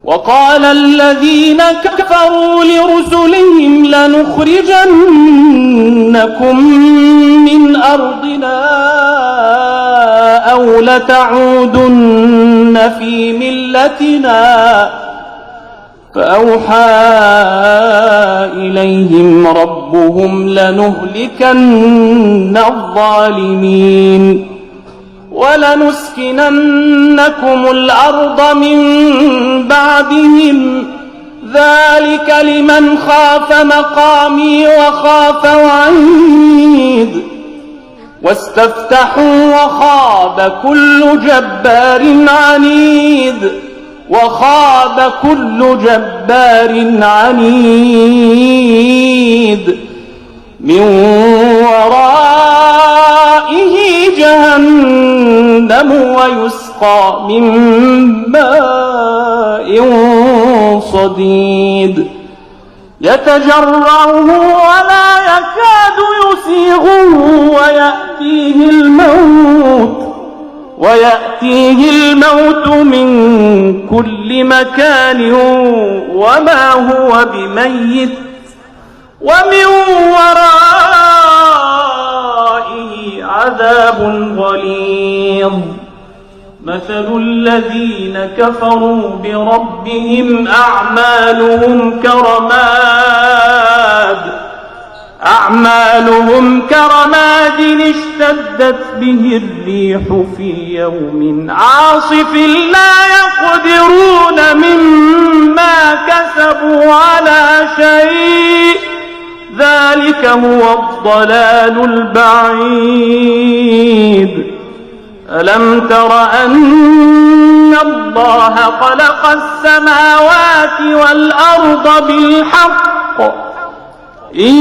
وقال الذين كفروا لرسلهم لنخرجنكم من أرضنا أو لتعودن في ملتنا فأوحى إليهم ربهم لنهلكن الظالمين ولنسكننكم الأرض من بعدهم ذلك لمن خاف مقامي وخاف وعيد واستفتحوا وخاب كل جبار عنيد وخاب كل جبار عنيد من ورائه جهنم ويسقى من ماء صديد يتجرعه ولا يكاد يسيغه ويأتيه الموت من كل مكان وما هو بميت ومن ورائه عذاب غليظ مثل الذين كفروا بربهم أعمالهم كرماد اشتدت به الريح في يوم عاصف لا يقدرون مما كسبوا على شيء ذلك هو الضلال البعيد ألم تر أن الله خلق السماوات والأرض بالحق إن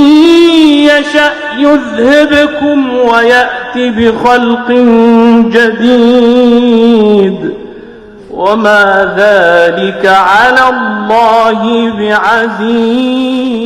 يشأ يذهبكم ويأت بخلق جديد وما ذلك على الله بعزيز